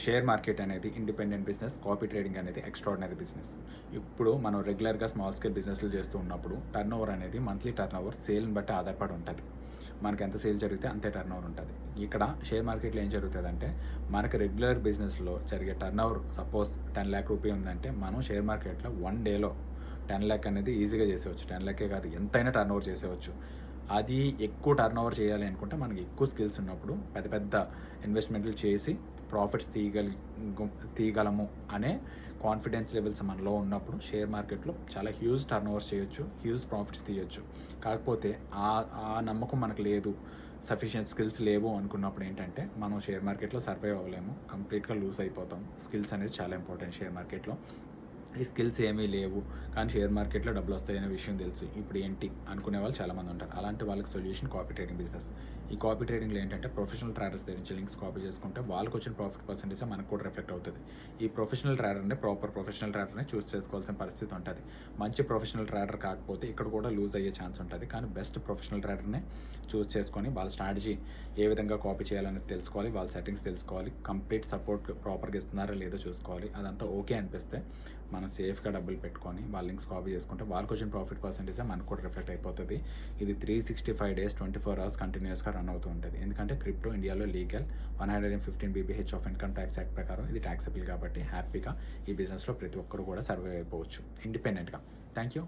Share market అనేది independent business, copy trading అనేది extraordinary business. ఇప్పుడు మనం రెగ్యులర్గా స్మాల్ స్కేల్ బిజినెస్లు చేస్తూ ఉన్నప్పుడు టర్న్ ఓవర్ అనేది మంత్లీ టర్న్ ఓవర్ సేల్ని బట్టి ఆధారపడి ఉంటుంది. మనకి ఎంత సేల్ జరిగితే అంతే టర్న్ ఓవర్ ఉంటుంది. ఇక్కడ షేర్ మార్కెట్లో ఏం జరుగుతుందంటే మనకి రెగ్యులర్ బిజినెస్లో జరిగే turn over suppose 10 lakh rupee ఉందంటే మనం షేర్ మార్కెట్లో 1 డేలో 10 lakh అనేది ఈజీగా చేసేవచ్చు. 10 lakh కాదు, ఎంతైనా టర్న్ ఓవర్ చేసేవచ్చు. అది ఎక్కువ టర్న్ ఓవర్ చేయాలి అనుకుంటే మనకి ఎక్కువ స్కిల్స్ ఉన్నప్పుడు పెద్ద పెద్ద ఇన్వెస్ట్మెంట్లు చేసి ప్రాఫిట్స్ తీయగలము అనే కాన్ఫిడెన్స్ లెవెల్స్ మనలో ఉన్నప్పుడు షేర్ మార్కెట్లో చాలా హ్యూజ్ టర్న్ ఓవర్స్ చేయొచ్చు, హ్యూజ్ ప్రాఫిట్స్ తీయొచ్చు. కాకపోతే ఆ నమ్మకం మనకు లేదు, సఫిషియెంట్ స్కిల్స్ లేవు అనుకున్నప్పుడు ఏంటంటే మనం షేర్ మార్కెట్లో సర్వైవ్ అవ్వలేము, కంప్లీట్గా లూజ్ అయిపోతాం. స్కిల్స్ అనేది చాలా ఇంపార్టెంట్ షేర్ మార్కెట్లో. ఈ స్కిల్స్ ఏమీ లేవు కానీ షేర్ మార్కెట్లో డబ్బులు వస్తాయనే విషయం తెలుసు, ఇప్పుడు ఏంటి అనుకునే వాళ్ళు చాలామంది ఉంటారు. అలాంటి వాళ్ళకి సొల్యూషన్ కాపీ ట్రేడింగ్ బిజినెస్. ఈ కాపీ ట్రేడింగ్లో ఏంటంటే ప్రొఫెషనల్ ట్రేడర్స్ దగ్గర నుంచి లింక్స్ కాపీ చేసుకుంటే వాళ్ళకి వచ్చిన ప్రాఫిట్ పర్సెంటేజ్ మనకు కూడా రిఫ్లెక్ట్ అవుతుంది. ఈ ప్రొఫెషనల్ ట్రేడర్ని ప్రాపర్ ప్రొఫెషనల్ ట్రేడర్ని చూస్ చేసుకోవాల్సిన పరిస్థితి ఉంటుంది. మంచి ప్రొఫెషనల్ ట్రేడర్ కాకపోతే ఇక్కడ కూడా లూజ్ అయ్యే ఛాన్స్ ఉంటుంది. కానీ బెస్ట్ ప్రొఫెషనల్ ట్రేడర్ని చూస్ చేసుకొని వాళ్ళ స్ట్రాటజీ ఏ విధంగా కాపీ చేయాలనేది తెలుసుకోవాలి, వాళ్ళ సెట్టింగ్స్ తెలుసుకోవాలి, కంప్లీట్ సపోర్ట్ ప్రాపర్గా ఇస్తున్నారో లేదో చూసుకోవాలి. అదంతా ఓకే అనిపిస్తే మనం సేఫ్గా డబ్బులు పెట్టుకొని వాళ్ళ లింక్స్ కాపీ చేసుకుంటే వాళ్ళకి వచ్చిన ప్రాఫిట్ పర్సెంటేజ్ మనకు కూడా రిఫ్లెక్ట్ అయిపోతుంది. ఇది 365 days 24 hours కంటిన్యూస్గా రన్ అవుతూ ఉంటుంది. ఎందుకంటే క్రిప్టో ఇండియాలో legal 115 BPH of income tax act ప్రకారం ఇది ట్యాక్సబుల్ కాబట్టి హ్యాపీగా ఈ బిజినెస్లో ప్రతి ఒక్కరు కూడా సర్వైవ్ అయిపోవచ్చు ఇండిపెండెంట్గా. Thank you.